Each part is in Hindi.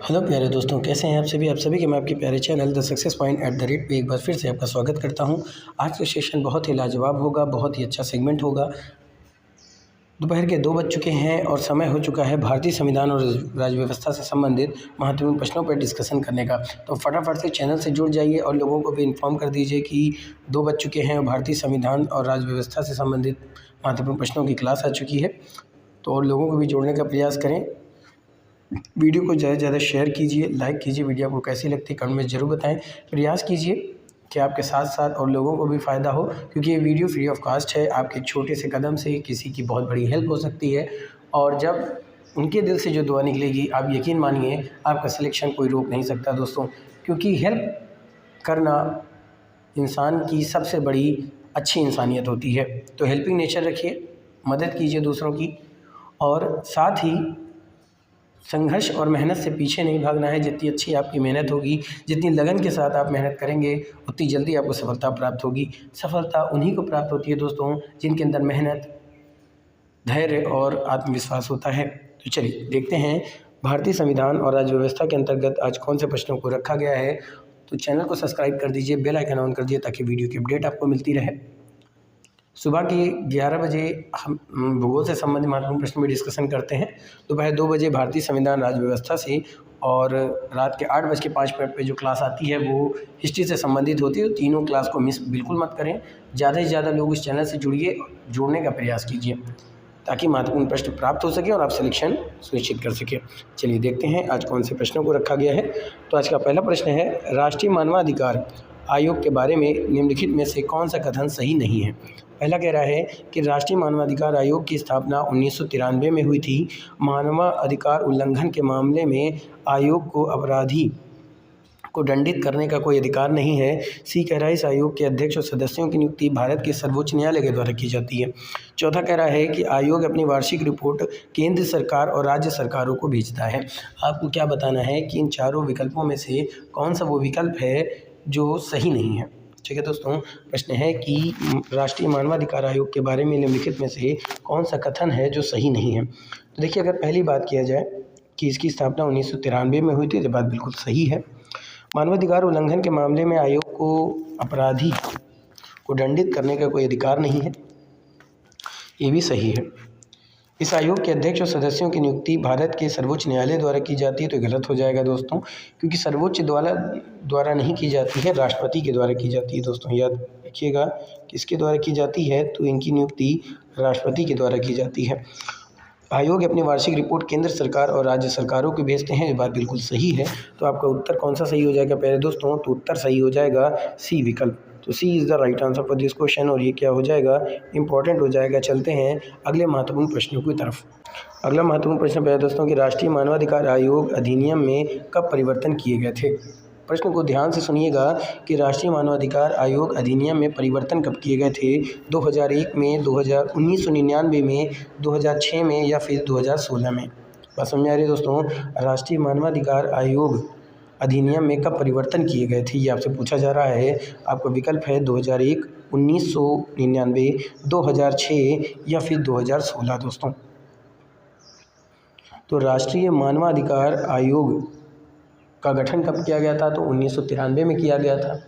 हेलो प्यारे दोस्तों, कैसे हैं आप सभी के मैं आपके प्यारे चैनल द सक्सेस पॉइंट @ पे एक बार फिर से आपका स्वागत करता हूं। आज का सेशन बहुत ही लाजवाब होगा, बहुत ही अच्छा सेगमेंट होगा। दोपहर के 2 बज चुके हैं और समय हो चुका है भारतीय संविधान और राज्य व्यवस्था से संबंधित महत्वपूर्ण प्रश्नों पर डिस्कशन करने का। तो फटाफट से चैनल से जुड़ जाइए और लोगों को भी इन्फॉर्म कर दीजिए कि 2 बज चुके हैं और भारतीय संविधान और राज्य व्यवस्था से संबंधित महत्वपूर्ण प्रश्नों की क्लास आ चुकी है। तो और लोगों को भी जोड़ने का प्रयास करें। वीडियो को ज़्यादा से ज़्यादा शेयर कीजिए, लाइक कीजिए। वीडियो आपको कैसी लगती है कमेंट में ज़रूर बताएं। प्रयास कीजिए कि आपके साथ साथ और लोगों को भी फ़ायदा हो, क्योंकि ये वीडियो फ्री ऑफ कॉस्ट है। आपके छोटे से कदम से किसी की बहुत बड़ी हेल्प हो सकती है, और जब उनके दिल से जो दुआ निकलेगी, आप यकीन मानिए आपका सिलेक्शन कोई रोक नहीं सकता दोस्तों। क्योंकि हेल्प करना इंसान की सबसे बड़ी अच्छी इंसानियत होती है। तो हेल्पिंग नेचर रखिए, मदद कीजिए दूसरों की, और साथ ही संघर्ष और मेहनत से पीछे नहीं भागना है। जितनी अच्छी आपकी मेहनत होगी, जितनी लगन के साथ आप मेहनत करेंगे, उतनी जल्दी आपको सफलता प्राप्त होगी। सफलता उन्हीं को प्राप्त होती है दोस्तों जिनके अंदर मेहनत, धैर्य और आत्मविश्वास होता है। तो चलिए देखते हैं भारतीय संविधान और राज्य व्यवस्था के अंतर्गत आज कौन से प्रश्नों को रखा गया है। तो चैनल को सब्सक्राइब कर दीजिए, बेल आइकन ऑन कर दीजिए ताकि वीडियो की अपडेट आपको मिलती रहे। सुबह के 11 बजे हम भूगोल से संबंधित महत्वपूर्ण प्रश्न में डिस्कशन करते हैं। दोपहर 2 बजे भारतीय संविधान राज्य व्यवस्था से, और रात के 8:05 पे जो क्लास आती है वो हिस्ट्री से संबंधित होती है। तो तीनों क्लास को मिस बिल्कुल मत करें। ज़्यादा से ज़्यादा लोग इस चैनल से जुड़ने का प्रयास कीजिए ताकि महत्वपूर्ण प्रश्न प्राप्त हो सके और आप सिलेक्शन सुनिश्चित कर सकें। चलिए देखते हैं आज कौन से प्रश्नों को रखा गया है। तो आज का पहला प्रश्न है, राष्ट्रीय मानवाधिकार आयोग के बारे में निम्नलिखित में से कौन सा कथन सही नहीं है। पहला कह रहा है कि राष्ट्रीय मानवाधिकार आयोग की स्थापना 1993 में हुई थी। मानवाधिकार उल्लंघन के मामले में आयोग को अपराधी को दंडित करने का कोई अधिकार नहीं है। सी कह रहा है इस आयोग के अध्यक्ष और सदस्यों की नियुक्ति भारत के सर्वोच्च न्यायालय के द्वारा की जाती है। चौथा कह रहा है कि आयोग अपनी वार्षिक रिपोर्ट केंद्र सरकार और राज्य सरकारों को भेजता है। आपको क्या बताना है कि इन चारों विकल्पों में से कौन सा वो विकल्प है जो सही नहीं है। ठीक है दोस्तों, प्रश्न है कि राष्ट्रीय मानवाधिकार आयोग के बारे में निम्नलिखित में से कौन सा कथन है जो सही नहीं है। तो देखिए, अगर पहली बात किया जाए कि इसकी स्थापना 1993 में हुई थी, तो बात बिल्कुल सही है। मानवाधिकार उल्लंघन के मामले में आयोग को अपराधी को दंडित करने का कोई अधिकार नहीं है, ये भी सही है। इस आयोग के अध्यक्ष और सदस्यों की नियुक्ति भारत के सर्वोच्च न्यायालय द्वारा की जाती है, तो गलत हो जाएगा दोस्तों, क्योंकि सर्वोच्च द्वारा नहीं की जाती है, राष्ट्रपति के द्वारा की जाती है। दोस्तों याद रखिएगा, किसके द्वारा की जाती है, तो इनकी नियुक्ति राष्ट्रपति के द्वारा की जाती है। आयोग अपनी वार्षिक रिपोर्ट केंद्र सरकार और राज्य सरकारों को भेजते हैं, ये बात बिल्कुल सही है। तो आपका उत्तर कौन सा सही हो जाएगा प्यारे दोस्तों, तो उत्तर सही हो जाएगा सी विकल्प। तो C is the right answer for this question, और ये क्या हो जाएगा, इंपॉर्टेंट हो जाएगा। चलते हैं अगले महत्वपूर्ण प्रश्नों की तरफ। अगला महत्वपूर्ण प्रश्न प्यारे दोस्तों कि राष्ट्रीय मानवाधिकार आयोग अधिनियम में कब परिवर्तन किए गए थे। प्रश्न को ध्यान से सुनिएगा कि राष्ट्रीय मानवाधिकार आयोग अधिनियम में परिवर्तन कब किए गए थे। 2001 में, 1999 में, 2006 में या फिर 2016 में। बात समझ आ रही है दोस्तों, राष्ट्रीय मानवाधिकार आयोग अधिनियम में कब परिवर्तन किए गए थे, ये आपसे पूछा जा रहा है। आपका विकल्प है 2001, 1999, 2006 या फिर 2016 दोस्तों। तो राष्ट्रीय मानवाधिकार आयोग का गठन कब किया गया था, तो 1993 में किया गया था।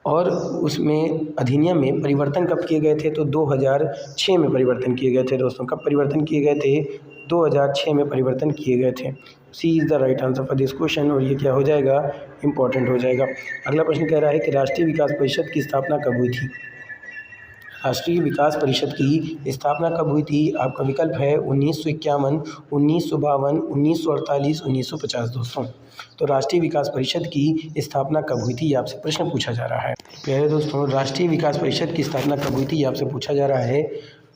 और उसमें अधिनियम में परिवर्तन कब किए गए थे, तो 2006 में परिवर्तन किए गए थे दोस्तों। कब परिवर्तन किए गए थे, 2006 में परिवर्तन किए गए थे। C is the right answer for this question, और ये क्या हो जाएगा, इंपॉर्टेंट हो जाएगा। अगला प्रश्न कह रहा है कि राष्ट्रीय विकास परिषद की स्थापना कब हुई थी। राष्ट्रीय विकास परिषद की स्थापना कब हुई थी। आपका विकल्प है 1951, 1952, 1948, 1950 दोस्तों। तो राष्ट्रीय विकास परिषद की स्थापना कब हुई थी, ये आपसे प्रश्न पूछा जा रहा है। प्यारे दोस्तों, राष्ट्रीय विकास परिषद की स्थापना कब हुई थी, ये आपसे पूछा जा रहा है।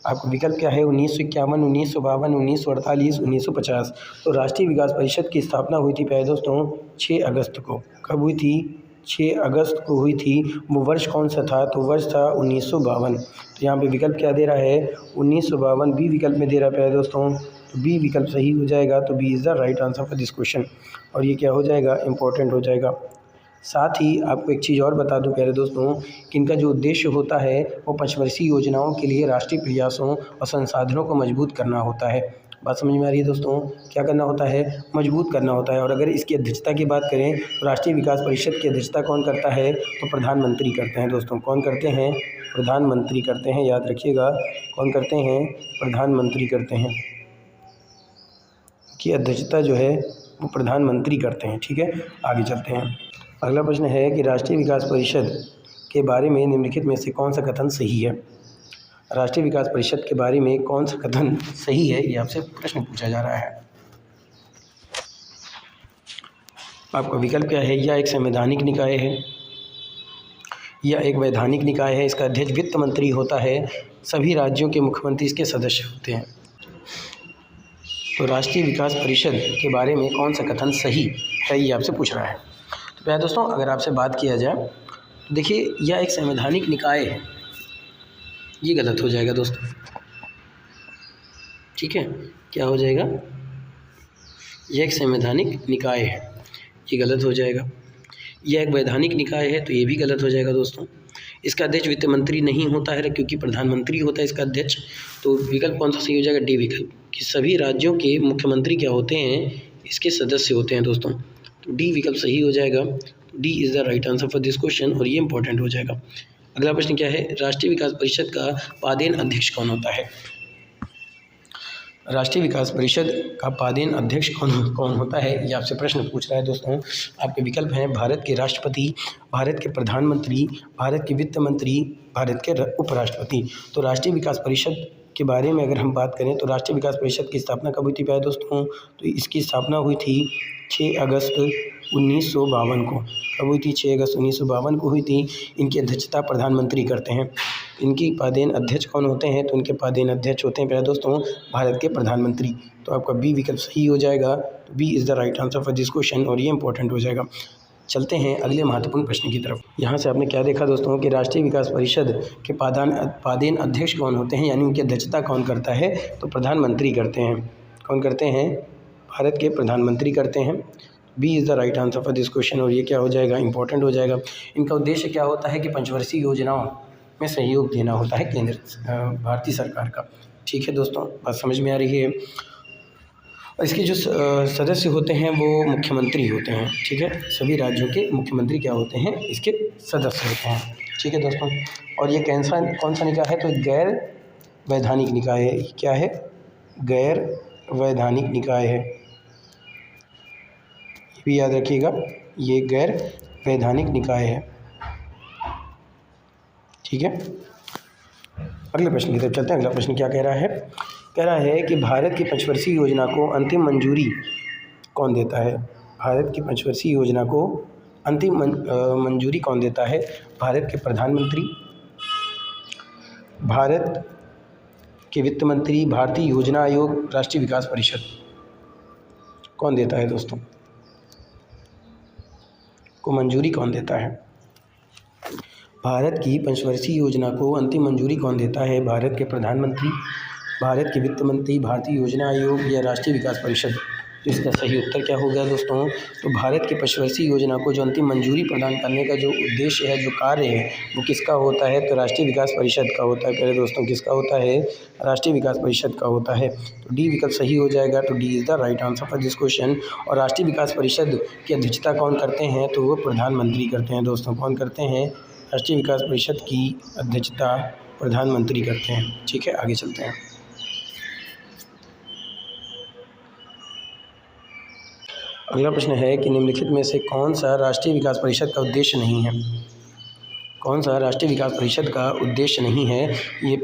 आपका विकल्प क्या है, 1951, 1952, 1948, 1950। तो राष्ट्रीय विकास परिषद की स्थापना हुई थी प्यारे दोस्तों 6 अगस्त को। कब हुई थी, 6 अगस्त को हुई थी। वो वर्ष कौन सा था, तो वर्ष था 1952। तो यहाँ पे विकल्प क्या दे रहा है, 1952 बी विकल्प में दे रहा है प्यारे दोस्तों। तो बी विकल्प सही हो जाएगा। तो B is the right answer for this question, और ये क्या हो जाएगा, इंपॉर्टेंट हो जाएगा। साथ ही आपको एक चीज़ और बता दूं प्यारे दोस्तों कि इनका जो उद्देश्य होता है वो पंचवर्षीय योजनाओं के लिए राष्ट्रीय प्रयासों और संसाधनों को मजबूत करना होता है। बात समझ में आ रही है दोस्तों? क्या करना होता है? मजबूत करना होता है। और अगर इसकी अध्यक्षता की बात करें तो राष्ट्रीय विकास परिषद की अध्यक्षता कौन करता है? तो प्रधानमंत्री करते हैं दोस्तों। कौन करते हैं? प्रधानमंत्री करते हैं, याद रखिएगा। कौन करते हैं? प्रधानमंत्री करते हैं। की अध्यक्षता जो है वो प्रधानमंत्री करते हैं। ठीक है, आगे चलते हैं। अगला प्रश्न है कि राष्ट्रीय विकास परिषद के बारे में निम्नलिखित में से कौन सा कथन सही है? राष्ट्रीय विकास परिषद के बारे में कौन सा कथन सही है, ये आपसे प्रश्न पूछा जा रहा है। आपका विकल्प क्या है? या एक संवैधानिक निकाय है, या एक वैधानिक निकाय है। इसका अध्यक्ष वित्त मंत्री होता है। सभी राज्यों के मुख्यमंत्री इसके सदस्य होते हैं। तो राष्ट्रीय विकास परिषद के बारे में कौन सा कथन सही है, ये आपसे पूछ रहा है। तो प्यारे दोस्तों, अगर आपसे बात किया जाए तो देखिए, यह एक संवैधानिक निकाय है, ये गलत हो जाएगा दोस्तों। ठीक है, क्या हो जाएगा? यह एक संवैधानिक निकाय है, ये गलत हो जाएगा। यह एक वैधानिक निकाय है, तो ये भी गलत हो जाएगा दोस्तों। इसका अध्यक्ष वित्त मंत्री नहीं होता है, क्योंकि प्रधानमंत्री होता है इसका अध्यक्ष। तो विकल्प कौन सा सही हो जाएगा? डी विकल्प, कि सभी राज्यों के मुख्यमंत्री क्या होते हैं? इसके सदस्य होते हैं दोस्तों। तो डी विकल्प सही हो जाएगा। D is the right answer for this question, और ये इंपॉर्टेंट हो जाएगा। अगला प्रश्न क्या है? राष्ट्रीय विकास परिषद का पादेन अध्यक्ष कौन होता है? राष्ट्रीय विकास परिषद का पादेन अध्यक्ष कौन होता है, ये आपसे प्रश्न पूछ रहा है दोस्तों। आपके विकल्प हैं भारत के राष्ट्रपति, भारत के प्रधानमंत्री, भारत के वित्त मंत्री, भारत के उपराष्ट्रपति। तो राष्ट्रीय विकास परिषद के बारे में अगर हम बात करें तो राष्ट्रीय विकास परिषद की स्थापना कब हुई थी प्यारे दोस्तों? तो इसकी स्थापना हुई थी 6 अगस्त 1952 को। कब हुई थी? 6 अगस्त 1952 को हुई थी। इनकी अध्यक्षता प्रधानमंत्री करते हैं। इनकी पादेन अध्यक्ष कौन होते हैं? तो इनके पादेन अध्यक्ष होते हैं प्यारे दोस्तों भारत के प्रधानमंत्री। तो आपका बी विकल्प सही हो जाएगा। तो B is the right answer for this question, और ये इंपॉर्टेंट हो जाएगा। चलते हैं अगले महत्वपूर्ण प्रश्न की तरफ। यहाँ से आपने क्या देखा दोस्तों कि राष्ट्रीय विकास परिषद के पादेन अध्यक्ष कौन होते हैं, यानी उनकी अध्यक्षता कौन करता है? तो प्रधानमंत्री करते हैं। कौन करते हैं? भारत के प्रधानमंत्री करते हैं। B is the right answer for this question, और ये क्या हो जाएगा? इंपॉर्टेंट हो जाएगा। इनका उद्देश्य क्या होता है कि पंचवर्षीय योजनाओं में सहयोग देना होता है केंद्र भारतीय सरकार का। ठीक है दोस्तों, बात समझ में आ रही है। और इसके जो सदस्य होते हैं वो मुख्यमंत्री होते हैं। ठीक है, सभी राज्यों के मुख्यमंत्री क्या होते हैं? इसके सदस्य होते हैं। ठीक है दोस्तों, और ये कौन सा निकाय है? तो गैर वैधानिक निकाय है। क्या है? गैर वैधानिक निकाय है, ये भी याद रखिएगा, ये गैर वैधानिक निकाय है। ठीक है, अगले प्रश्न की तरफ चलते हैं। अगला प्रश्न क्या कह रहा है? कह रहा है कि भारत की पंचवर्षीय योजना को अंतिम मंजूरी कौन देता है? भारत की पंचवर्षीय योजना को अंतिम मंजूरी कौन देता है? भारत के प्रधानमंत्री, भारत के वित्त मंत्री, भारतीय योजना आयोग, राष्ट्रीय विकास परिषद। कौन देता है दोस्तों? को मंजूरी कौन देता है? भारत की पंचवर्षीय योजना को अंतिम मंजूरी कौन देता है? भारत के प्रधानमंत्री, भारत के वित्त मंत्री, भारतीय योजना आयोग, या राष्ट्रीय विकास परिषद। तो इसका सही उत्तर क्या होगा दोस्तों? तो भारत की पंचवर्षीय योजना को जो अंतिम मंजूरी प्रदान करने का जो उद्देश्य है, जो कार्य है, वो किसका होता है? तो राष्ट्रीय विकास परिषद का होता है। प्यारे दोस्तों, किसका होता है? राष्ट्रीय विकास परिषद का होता है। तो डी विकल्प सही हो जाएगा। तो D is the right answer for this question. और राष्ट्रीय विकास परिषद की अध्यक्षता कौन करते हैं? तो वो प्रधानमंत्री करते हैं दोस्तों। कौन करते हैं? राष्ट्रीय विकास परिषद की अध्यक्षता प्रधानमंत्री करते हैं। ठीक है, आगे चलते हैं। अगला प्रश्न है कि निम्नलिखित में से कौन सा राष्ट्रीय विकास परिषद का उद्देश्य नहीं है? कौन सा राष्ट्रीय विकास परिषद का उद्देश्य नहीं है, ये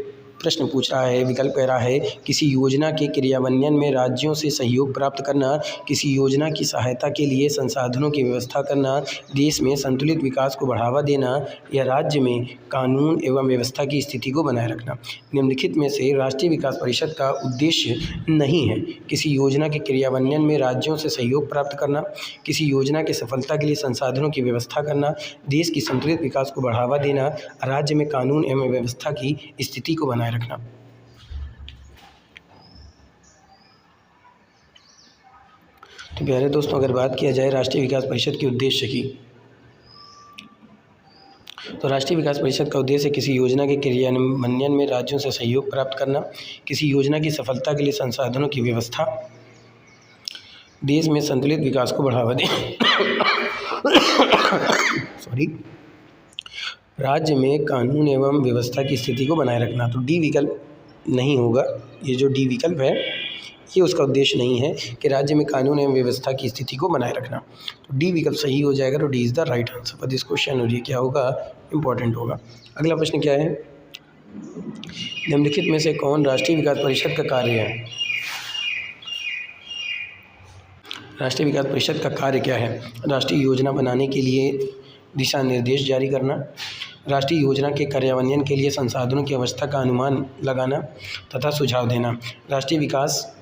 प्रश्न पूछ रहा है। विकल्प कह रहा है किसी योजना के क्रियान्वयन में राज्यों से सहयोग प्राप्त करना, किसी योजना की सहायता के लिए संसाधनों की व्यवस्था करना, देश में संतुलित विकास को बढ़ावा देना, या राज्य में कानून एवं व्यवस्था की स्थिति को बनाए रखना। निम्नलिखित में से राष्ट्रीय विकास परिषद का उद्देश्य नहीं है किसी योजना के क्रियान्वयन में राज्यों से सहयोग प्राप्त करना, किसी योजना की सफलता के लिए संसाधनों की व्यवस्था करना, देश की संतुलित विकास को बढ़ावा देना, राज्य में कानून एवं व्यवस्था की स्थिति को बनाए रखना। तो प्यारे दोस्तों, अगर बात किया जाए राष्ट्रीय विकास परिषद के उद्देश्य की, तो राष्ट्रीय विकास परिषद का उद्देश्य किसी योजना के क्रियान्वयन में राज्यों से सहयोग प्राप्त करना, किसी योजना की सफलता के लिए संसाधनों की व्यवस्था, देश में संतुलित विकास को बढ़ावा देना राज्य में कानून एवं व्यवस्था की स्थिति को बनाए रखना। तो डी विकल्प नहीं होगा, ये जो डी विकल्प है ये उसका उद्देश्य नहीं है कि राज्य में कानून एवं व्यवस्था की स्थिति को बनाए रखना। तो डी विकल्प सही हो जाएगा। तो D is the right answer for this question. और ये क्या होगा, इंपॉर्टेंट होगा। अगला प्रश्न क्या है, निम्नलिखित में से कौन राष्ट्रीय विकास परिषद का कार्य है? राष्ट्रीय विकास परिषद का कार्य क्या है? राष्ट्रीय योजना बनाने के लिए दिशा निर्देश जारी करना, राष्ट्रीय योजना के कार्यान्वयन के लिए संसाधनों की अवस्था का अनुमान लगाना तथा सुझाव देना, राष्ट्रीय विकास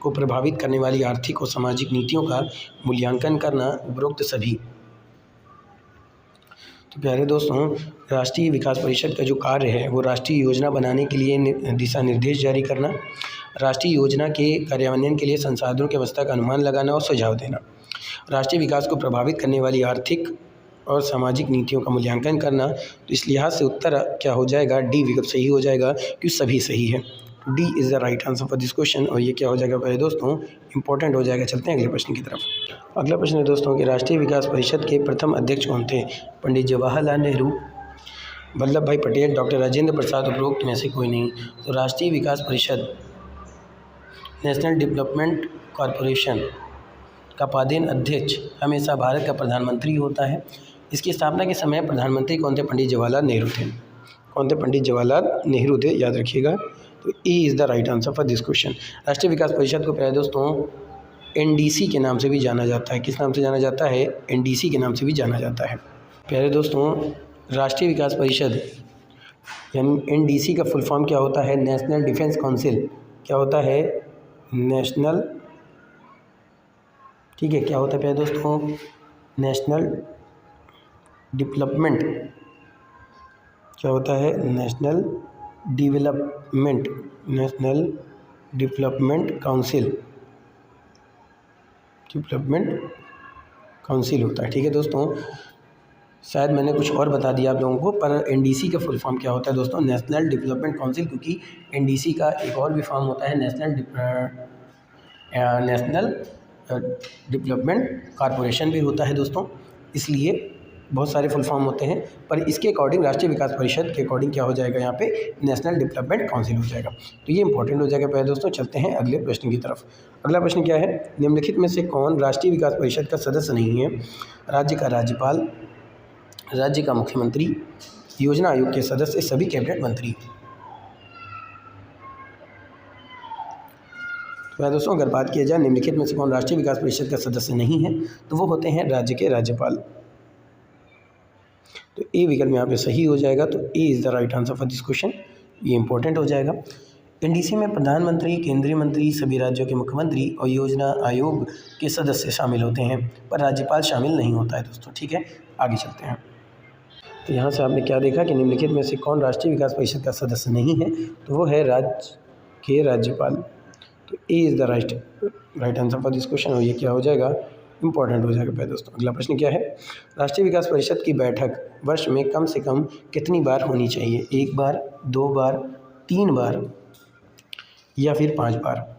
को प्रभावित करने वाली आर्थिक और सामाजिक नीतियों का मूल्यांकन करना, उपरोक्त सभी। तो प्यारे दोस्तों, राष्ट्रीय विकास परिषद का जो कार्य है वो राष्ट्रीय योजना बनाने के लिए दिशा निर्देश जारी करना, राष्ट्रीय योजना के कार्यान्वयन के लिए संसाधनों की अवस्था का अनुमान लगाना और सुझाव देना, राष्ट्रीय विकास को प्रभावित करने वाली आर्थिक और सामाजिक नीतियों का मूल्यांकन करना। तो इस लिहाज से उत्तर क्या हो जाएगा, डी विकल्प सही हो जाएगा, क्योंकि सभी सही है। D is the right answer for this question. और ये क्या हो जाएगा पहले दोस्तों, इंपॉर्टेंट हो जाएगा। चलते हैं अगले प्रश्न की तरफ। अगला प्रश्न है दोस्तों कि राष्ट्रीय विकास परिषद के प्रथम अध्यक्ष कौन थे? पंडित जवाहरलाल नेहरू, वल्लभ भाई पटेल, डॉक्टर राजेंद्र प्रसाद, उपरोक्त में से कोई नहीं। तो राष्ट्रीय विकास परिषद नेशनल डेवलपमेंट कॉरपोरेशन का पदेन अध्यक्ष हमेशा भारत का प्रधानमंत्री होता है। इसकी स्थापना के समय प्रधानमंत्री कौन थे? पंडित जवाहरलाल नेहरू थे। कौन थे? पंडित जवाहरलाल नेहरू थे, याद रखिएगा। तो A is the right answer for this question. राष्ट्रीय विकास परिषद को प्यारे दोस्तों एनडीसी के नाम से भी जाना जाता है। किस नाम से जाना जाता है? एनडीसी के नाम से भी जाना जाता है। प्यारे दोस्तों, राष्ट्रीय विकास परिषद यानी एनडीसी का फुल फॉर्म क्या होता है? National defence council. क्या होता है? नेशनल, ठीक है, क्या होता है प्यारे दोस्तों? नेशनल डेवलपमेंट, क्या होता है? नेशनल डेवलपमेंट काउंसिल होता है। ठीक है दोस्तों, शायद मैंने कुछ और बता दिया आप लोगों को, पर एनडीसी का फुल फॉर्म क्या होता है दोस्तों? नेशनल डेवलपमेंट काउंसिल, क्योंकि एनडीसी का एक और भी फॉर्म होता है नेशनल डेवलपमेंट कॉरपोरेशन भी होता है दोस्तों। इसलिए बहुत सारे फुल फॉर्म होते हैं, पर इसके अकॉर्डिंग राष्ट्रीय विकास परिषद के अकॉर्डिंग क्या हो जाएगा यहाँ पे? नेशनल डेवलपमेंट काउंसिल हो जाएगा। तो ये इंपॉर्टेंट हो जाएगा पहले दोस्तों। चलते हैं अगले प्रश्न की तरफ। अगला प्रश्न क्या है, निम्नलिखित में से कौन राष्ट्रीय विकास परिषद का सदस्य नहीं है? राज्य का राज्यपाल, राज्य का मुख्यमंत्री, योजना आयोग के सदस्य, सभी कैबिनेट मंत्री। तो दोस्तों अगर बात किया जाए निम्नलिखित में से कौन राष्ट्रीय विकास परिषद का सदस्य नहीं है, तो वो होते हैं राज्य के राज्यपाल। तो ए विकल्प यहाँ पे सही हो जाएगा। तो A is the right answer for this question. ये इंपॉर्टेंट हो जाएगा। एनडीसी में प्रधानमंत्री, केंद्रीय मंत्री, सभी राज्यों के मुख्यमंत्री और योजना आयोग के सदस्य शामिल होते हैं, पर राज्यपाल शामिल नहीं होता है दोस्तों। ठीक है, आगे चलते हैं। तो यहाँ से आपने क्या देखा कि निम्नलिखित में से कौन राष्ट्रीय विकास परिषद का सदस्य नहीं है, तो वो है राज्य के राज्यपाल। तो A is the right answer for this question. और ये क्या हो जाएगा? इंपॉर्टेंट हो जाएगा पहले दोस्तों। अगला प्रश्न क्या है, राष्ट्रीय विकास परिषद की बैठक वर्ष में कम से कम कितनी बार होनी चाहिए? 1 बार, 2 बार, 3 बार या फिर 5 बार?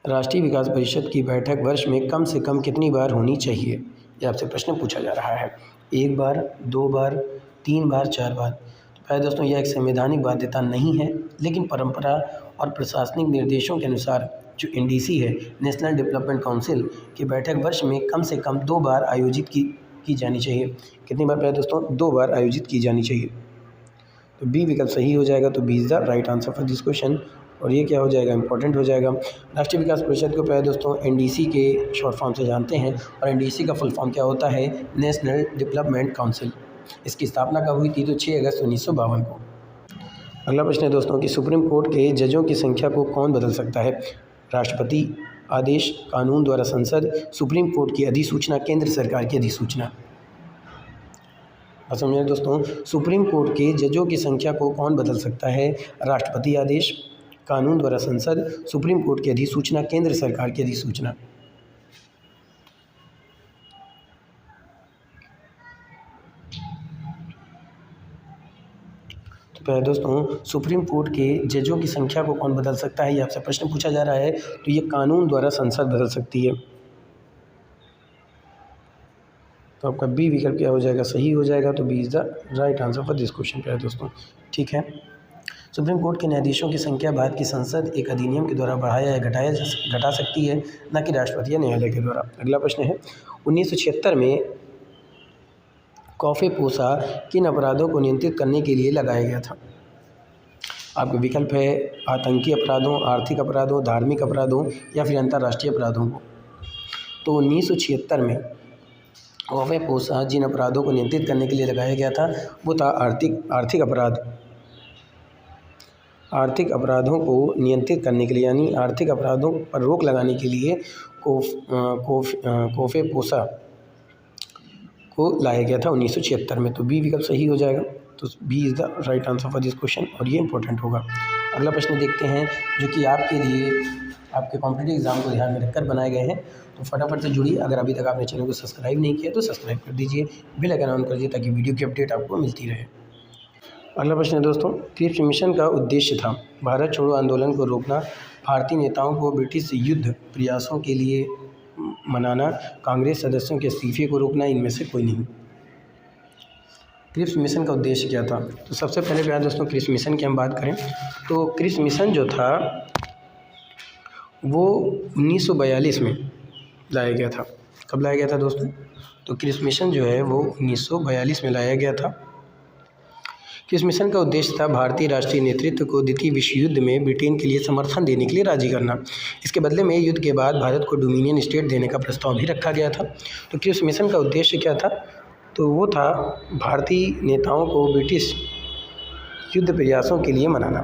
राष्ट्रीय विकास परिषद की बैठक वर्ष में कम से कम कितनी बार होनी चाहिए, ये आपसे प्रश्न पूछा जा रहा है। 1 बार, 2 बार, 3 बार, 4 बार। तो पहले दोस्तों यह एक संवैधानिक बाध्यता नहीं है, लेकिन परंपरा और प्रशासनिक निर्देशों के अनुसार जो एनडीसी है, नेशनल डेवलपमेंट काउंसिल की बैठक वर्ष में कम से कम 2 बार आयोजित की जानी चाहिए। कितनी बार पहले दोस्तों? 2 बार आयोजित की जानी चाहिए। तो बी विकल्प सही हो जाएगा। तो B is the right answer for this question. और ये क्या हो जाएगा? इंपॉर्टेंट हो जाएगा। राष्ट्रीय विकास परिषद को पहले दोस्तों एनडीसी के शॉर्ट फॉर्म से जानते हैं, और एनडीसी का फुल फॉर्म क्या होता है? National development council. इसकी स्थापना कब हुई थी? तो 6 अगस्त 1952 को। अगला प्रश्न है दोस्तों कि सुप्रीम कोर्ट के जजों की संख्या को कौन बदल सकता है? राष्ट्रपति, आदेश, कानून द्वारा संसद, सुप्रीम कोर्ट की अधिसूचना, केंद्र सरकार की अधिसूचना। समझे दोस्तों, सुप्रीम कोर्ट के जजों की संख्या को कौन बदल सकता है? राष्ट्रपति आदेश, कानून द्वारा संसद, सुप्रीम कोर्ट की अधिसूचना, केंद्र सरकार की अधिसूचना। दोस्तों सुप्रीम कोर्ट के जजों की संख्या को कौन बदल सकता है, ये आपसे प्रश्न पूछा जा रहा है। तो ये कानून द्वारा संसद बदल सकती है। तो आपका बी विकल्प क्या हो जाएगा, सही हो जाएगा। तो B is the right answer for this question प्यारे दोस्तों। ठीक है, सुप्रीम कोर्ट के न्यायाधीशों की संख्या भारत की संसद एक अधिनियम के द्वारा बढ़ाया या घटा सकती है, न कि राष्ट्रपति या न्यायालय के द्वारा। अगला प्रश्न है 1976 में कॉफेपोसा किन अपराधों को नियंत्रित करने के लिए लगाया गया था। आपके विकल्प है आतंकी अपराधों, आर्थिक अपराधों, धार्मिक अपराधों या फिर अंतर्राष्ट्रीय अपराधों को। तो 1976 में कॉफेपोसा जिन अपराधों को नियंत्रित करने के लिए लगाया गया था वो था आर्थिक अपराध। आर्थिक अपराधों को नियंत्रित करने के लिए यानी आर्थिक अपराधों पर रोक लगाने के लिए कॉफेपोसा को लाया गया था 1976 में। तो बी विकल्प सही हो जाएगा। तो B is the right answer for this question और ये इंपॉर्टेंट होगा। अगला प्रश्न देखते हैं जो कि आपके लिए आपके कॉम्पिटिटिव एग्जाम को ध्यान में रखकर बनाए गए हैं। तो फटाफट से जुड़िए। अगर अभी तक आपने चैनल को सब्सक्राइब नहीं किया तो सब्सक्राइब कर दीजिए, बेल आइकन ऑन कर दीजिए ताकि वीडियो की अपडेट आपको मिलती रहे। अगला प्रश्न है दोस्तों, क्रिप्स मिशन का उद्देश्य था भारत छोड़ो आंदोलन को रोकना, भारतीय नेताओं को ब्रिटिश युद्ध प्रयासों के लिए मनाना, कांग्रेस सदस्यों के इस्तीफे को रोकना, इनमें से कोई नहीं। क्रिप्स मिशन का उद्देश्य क्या था। तो सबसे पहले प्यारे दोस्तों क्रिप्स मिशन की हम बात करें तो क्रिप्स मिशन जो था वो 1942 में लाया गया था। कब लाया गया था दोस्तों। तो क्रिप्स मिशन जो है वो 1942 में लाया गया था। क्रिप्स मिशन का उद्देश्य था भारतीय राष्ट्रीय नेतृत्व को द्वितीय विश्व युद्ध में ब्रिटेन के लिए समर्थन देने के लिए राजी करना। इसके बदले में युद्ध के बाद भारत को डोमिनियन स्टेट देने का प्रस्ताव भी रखा गया था। तो क्रिप्स मिशन का उद्देश्य क्या था। तो वो था भारतीय नेताओं को ब्रिटिश युद्ध प्रयासों के लिए मनाना।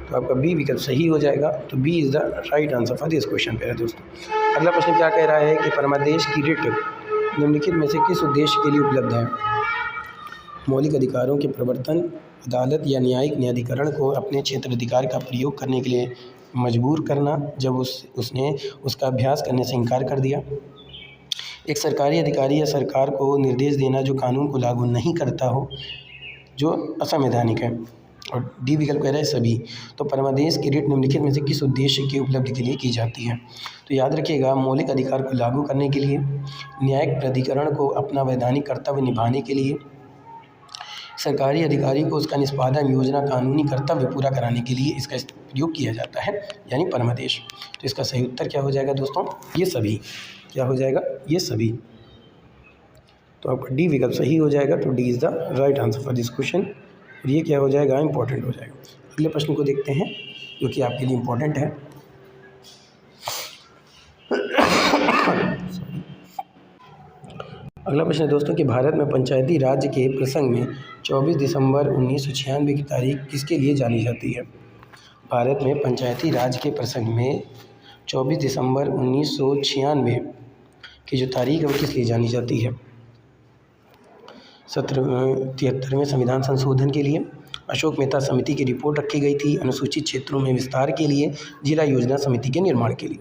तो आपका बी विकल्प सही हो जाएगा। तो B is the right answer for this question प्यारे दोस्तों। अगला प्रश्न क्या कह रहा है कि परमादेश की रिट निम्नलिखित में से किस उद्देश्य के लिए उपलब्ध है। मौलिक अधिकारों के प्रवर्तन, अदालत या न्यायिक न्यायाधिकरण को अपने क्षेत्राधिकार का प्रयोग करने के लिए मजबूर करना जब उसने उसका अभ्यास करने से इनकार कर दिया, एक सरकारी अधिकारी या सरकार को निर्देश देना जो कानून को लागू नहीं करता हो, जो असंवैधानिक है। और डी विकल्प कह रहा है सभी। तो परमादेश की रिट निम्नलिखित में से किस उद्देश्य की उपलब्धि के लिए की जाती है। तो याद रखिएगा मौलिक अधिकार को लागू करने के लिए, न्यायिक प्राधिकरण को अपना वैधानिक कर्तव्य निभाने के लिए, सरकारी अधिकारी को उसका निष्पादन योजना कानूनी कर्तव्य पूरा कराने के लिए इसका प्रयोग किया जाता है यानी परमादेश। तो इसका सही उत्तर क्या हो जाएगा दोस्तों, ये सभी। क्या हो जाएगा, ये सभी। तो आपका डी विकल्प सही हो जाएगा। तो D is the right answer for this question और ये क्या हो जाएगा, इंपॉर्टेंट हो जाएगा। अगले प्रश्न को देखते हैं जो कि आपके लिए इंपॉर्टेंट है। अगला प्रश्न है दोस्तों कि भारत में पंचायती राज के प्रसंग में 24 दिसंबर 1996 की तारीख किसके लिए जानी जाती है। भारत में पंचायती राज के प्रसंग में 24 दिसंबर 1996 की जो तारीख है वो किस लिए जानी जाती है। 73वें संविधान संशोधन के लिए, अशोक मेहता समिति की रिपोर्ट रखी गई थी, अनुसूचित क्षेत्रों में विस्तार के लिए, जिला योजना समिति के निर्माण के लिए।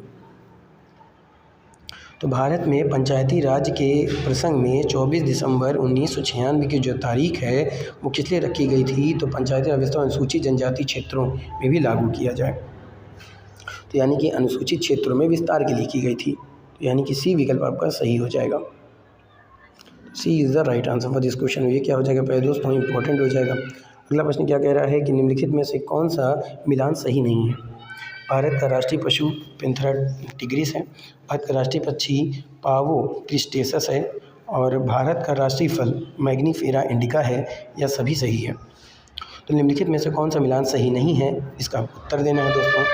तो भारत में पंचायती राज के प्रसंग में 24 दिसंबर 1996 की जो तारीख है वो किस लिए रखी गई थी। तो पंचायती राज व्यवस्था अनुसूचित जनजाति क्षेत्रों में भी लागू किया जाए, तो यानी कि अनुसूचित क्षेत्रों में विस्तार के लिए की गई थी। तो यानी कि सी विकल्प आपका सही हो जाएगा। C is the right answer for this question. ये क्या हो जाएगा पहले दोस्तों, इंपॉर्टेंट हो जाएगा। अगला प्रश्न क्या कह रहा है कि निम्नलिखित में से कौन सा मिलान सही नहीं है। भारत का राष्ट्रीय पशु पैंथेरा टिग्रिस है, भारत का राष्ट्रीय पक्षी पावो क्रिस्टेसस है और भारत का राष्ट्रीय फल मैग्नीफेरा इंडिका है, या सभी सही है। तो निम्नलिखित में से कौन सा मिलान सही नहीं है, इसका उत्तर देना है दोस्तों।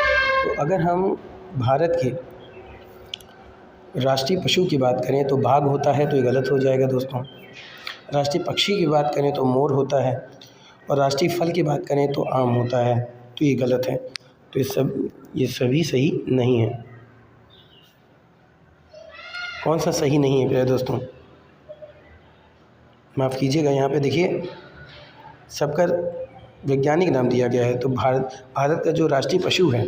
तो अगर हम भारत के राष्ट्रीय पशु की बात करें तो बाघ होता है, तो ये गलत हो जाएगा दोस्तों। राष्ट्रीय पक्षी की बात करें तो मोर होता है और राष्ट्रीय फल की बात करें तो आम होता है, तो ये गलत है। तो ये सभी सही नहीं है। कौन सा सही नहीं है प्यारे दोस्तों, माफ़ कीजिएगा, यहाँ पे देखिए सबका वैज्ञानिक नाम दिया गया है। तो भारत का जो राष्ट्रीय पशु है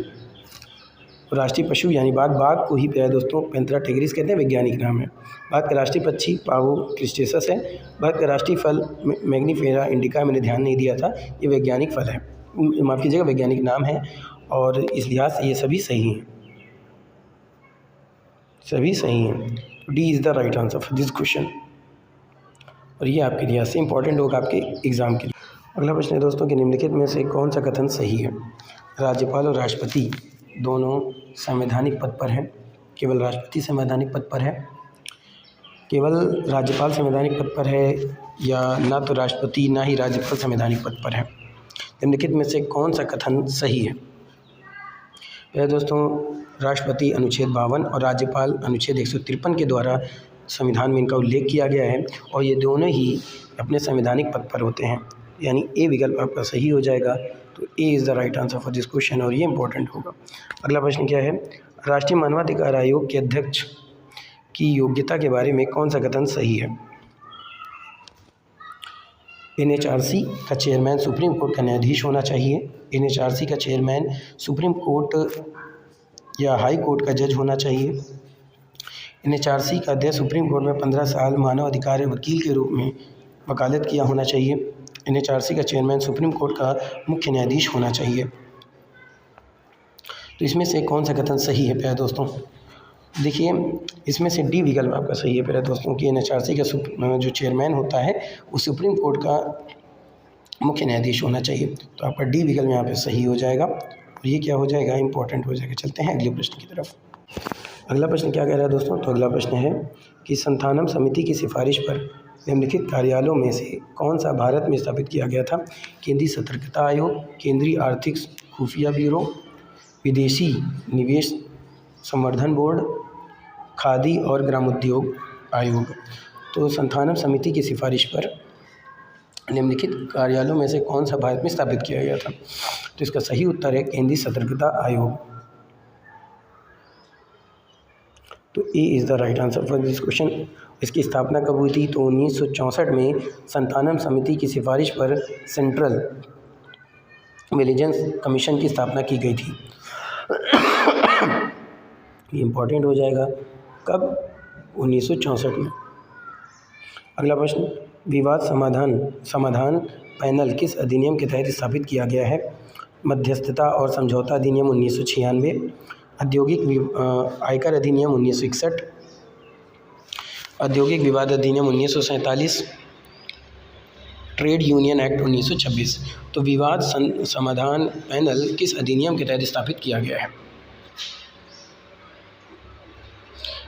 राष्ट्रीय पशु यानी बाघ, बाघ को ही प्यारे दोस्तों पैंथेरा टिग्रिस कहते हैं, वैज्ञानिक नाम है। बाघ का राष्ट्रीय पक्षी पावो क्रिस्टेसस है। बाघ का राष्ट्रीय फल मैग्नीफेरा इंडिका, मैंने ध्यान नहीं दिया था, ये वैज्ञानिक फल है, माफ़ कीजिएगा वैज्ञानिक नाम है, और इस लिहाज से ये सभी सही हैं, सभी सही हैं। D is the right answer for this question, और ये आपके लिहाज से इंपॉर्टेंट होगा आपके एग्ज़ाम के लिए। अगला प्रश्न है दोस्तों कि निम्नलिखित में से कौन सा कथन सही है? राज्यपाल और राष्ट्रपति दोनों संवैधानिक पद पर हैं। केवल राष्ट्रपति संवैधानिक पद पर है, केवल राज्यपाल संवैधानिक पद पर है, या ना तो राष्ट्रपति ना ही राज्यपाल संवैधानिक पद पर है? निम्नलिखित में से कौन सा कथन सही है? यह दोस्तों राष्ट्रपति अनुच्छेद 52 और राज्यपाल अनुच्छेद 153 के द्वारा संविधान में इनका उल्लेख किया गया है, और ये दोनों ही अपने संवैधानिक पद पर होते हैं, यानी ए विकल्प आपका सही हो जाएगा। तो A is the right answer for this question, और ये इंपॉर्टेंट होगा। अगला प्रश्न क्या है? राष्ट्रीय मानवाधिकार आयोग के अध्यक्ष की योग्यता के बारे में कौन सा कथन सही है? NHRC का चेयरमैन सुप्रीम कोर्ट का न्यायाधीश होना चाहिए। NHRC का चेयरमैन सुप्रीम कोर्ट या हाई कोर्ट का जज होना चाहिए। NHRC का अध्यक्ष सुप्रीम कोर्ट में 15 साल मानव अधिकार वकील के रूप में वकालत किया होना चाहिए। NHRC का चेयरमैन सुप्रीम कोर्ट का मुख्य न्यायाधीश होना चाहिए। तो इसमें से कौन सा कथन सही है प्यारे दोस्तों? देखिए, इसमें से डी विकल्प आपका सही है प्यारे दोस्तों कि NHRC का जो चेयरमैन होता है वो सुप्रीम कोर्ट का मुख्य न्यायाधीश होना चाहिए। तो आपका डी विकल्प यहाँ पे सही हो जाएगा, और ये क्या हो जाएगा? इंपॉर्टेंट हो जाएगा। चलते हैं अगले प्रश्न की तरफ। अगला प्रश्न क्या कह रहा है दोस्तों? तो अगला प्रश्न है कि संथानम समिति की सिफारिश पर निम्नलिखित कार्यालयों में से कौन सा भारत में स्थापित किया गया था? केंद्रीय सतर्कता आयोग, केंद्रीय आर्थिक खुफिया ब्यूरो, विदेशी निवेश संवर्धन बोर्ड, खादी और ग्रामोद्योग आयोग। तो संथानम समिति की सिफारिश पर निम्नलिखित कार्यालयों में से कौन सा भारत में स्थापित किया गया था? तो इसका सही उत्तर है केंद्रीय सतर्कता आयोग। तो A is the right answer for this question. इसकी स्थापना कब हुई थी? तो 1964 में संथानम समिति की सिफारिश पर सेंट्रल विजिलेंस कमीशन की स्थापना की गई थी। ये इम्पॉर्टेंट हो जाएगा। कब? 1964 में। अगला प्रश्न, विवाद समाधान पैनल किस अधिनियम के तहत स्थापित किया गया है? मध्यस्थता और समझौता अधिनियम 1996, औद्योगिक आयकर अधिनियम 1961, औद्योगिक विवाद अधिनियम 1947, ट्रेड यूनियन एक्ट 1926। तो विवाद समाधान पैनल किस अधिनियम के तहत स्थापित किया गया है?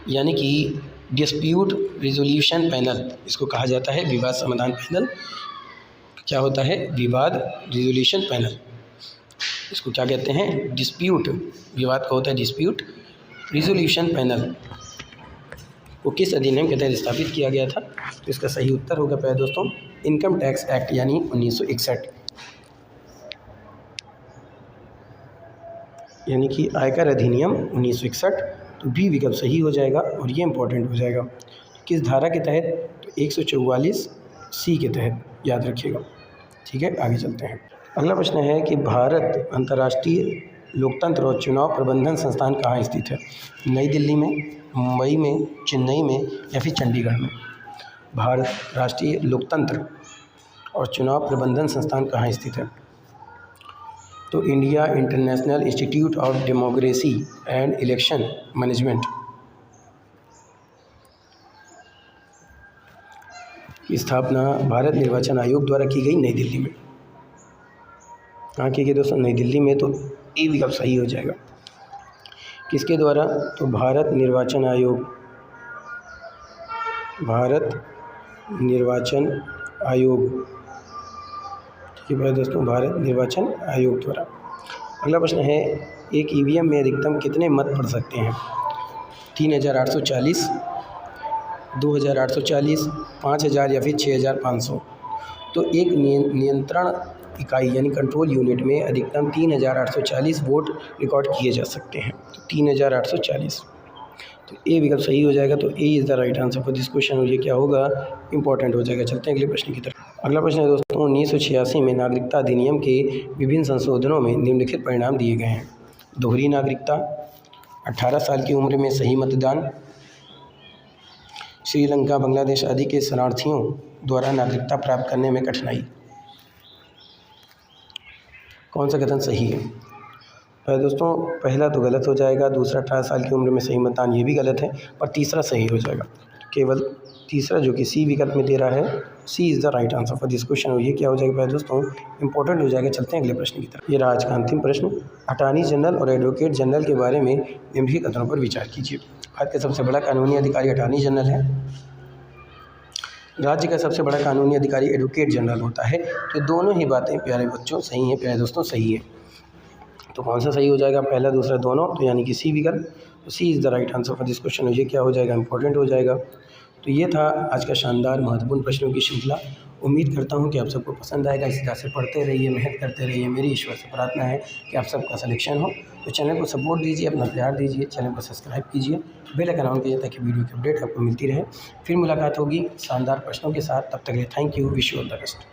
यानी कि डिस्प्यूट रिजोल्यूशन पैनल इसको कहा जाता है। विवाद समाधान पैनल क्या होता है? विवाद रिजोल्यूशन पैनल, इसको क्या कहते हैं? डिस्प्यूट, विवाद का होता है डिस्प्यूट रिजोल्यूशन पैनल, वो किस अधिनियम के तहत स्थापित किया गया था? तो इसका सही उत्तर होगा प्यारे दोस्तों इनकम टैक्स एक्ट यानी 1961, यानी कि आयकर अधिनियम 1961। तो बी विकल्प सही हो जाएगा, और ये इंपॉर्टेंट हो जाएगा। किस धारा के तहत? तो 144 सी के तहत, याद रखिएगा। ठीक है, आगे चलते हैं। अगला प्रश्न है कि भारत अंतर्राष्ट्रीय लोकतंत्र और चुनाव प्रबंधन संस्थान कहाँ स्थित है? नई दिल्ली में, मुंबई में, चेन्नई में या फिर चंडीगढ़ में? भारत राष्ट्रीय लोकतंत्र और चुनाव प्रबंधन संस्थान कहाँ स्थित है? तो India international institute of democracy and election management की स्थापना भारत निर्वाचन आयोग द्वारा की गई नई दिल्ली में। कहाँ की गई दोस्तों? नई दिल्ली में। तो ए विकल्प सही हो जाएगा। किसके द्वारा? तो भारत निर्वाचन आयोग, भारत निर्वाचन आयोग। ठीक है दोस्तों, भारत निर्वाचन आयोग द्वारा। अगला प्रश्न है, एक ईवीएम में अधिकतम कितने मत पड़ सकते हैं? 3840, 2840, 5000 या फिर 6500? तो एक नियंत्रण इकाई यानी कंट्रोल यूनिट में अधिकतम 3840 वोट रिकॉर्ड किए जा सकते हैं। तो 3840, तो ए विकल्प सही हो जाएगा। तो A is the right answer for this question, और ये क्या होगा? इंपॉर्टेंट हो जाएगा। चलते हैं अगले प्रश्न की तरफ। अगला प्रश्न है दोस्तों, 1986 में नागरिकता अधिनियम के विभिन्न संशोधनों में निम्नलिखित परिणाम दिए गए हैं। दोहरी नागरिकता, 18 साल की उम्र में सही मतदान, श्रीलंका, बांग्लादेश आदि के शरणार्थियों द्वारा नागरिकता प्राप्त करने में कठिनाई। कौन सा कथन सही है? दोस्तों पहला तो गलत हो जाएगा, दूसरा 18 साल की उम्र में सही मतदान ये भी गलत है, और तीसरा सही हो जाएगा। केवल तीसरा जो कि सी विकल्प में दे रहा है, C is the right answer for this question. और ये क्या हो जाएगा दोस्तों? इंपॉर्टेंट हो जाएगा। चलते हैं अगले प्रश्न की तरफ। ये रहा आज का अंतिम प्रश्न। अटॉर्नी जनरल और एडवोकेट जनरल के बारे में निम्नलिखित कथनों पर विचार कीजिए। भारत का सबसे बड़ा कानूनी अधिकारी अटॉर्नी जनरल है। राज्य का सबसे बड़ा कानूनी अधिकारी एडवोकेट जनरल होता है। तो दोनों ही बातें प्यारे बच्चों सही हैं, प्यारे दोस्तों सही है। तो कौन सा सही हो जाएगा? पहला दूसरा दोनों, तो यानी कि सी विकल्प। तो C is the right answer for this question. ये क्या हो जाएगा? इंपॉर्टेंट हो जाएगा। तो ये था आज का शानदार महत्वपूर्ण प्रश्नों की श्रृंखला। उम्मीद करता हूँ कि आप सबको पसंद आएगा। इसी तरह से पढ़ते रहिए, मेहनत करते रहिए। मेरी ईश्वर से प्रार्थना है कि आप सबका सिलेक्शन हो। तो चैनल को सपोर्ट दीजिए, अपना प्यार दीजिए, चैनल को सब्सक्राइब कीजिए, बेल आइकन ऑन कीजिए ताकि वीडियो की अपडेट आपको मिलती रहे। फिर मुलाकात होगी शानदार प्रश्नों के साथ। तब तक के लिए thank you, wish you all the best.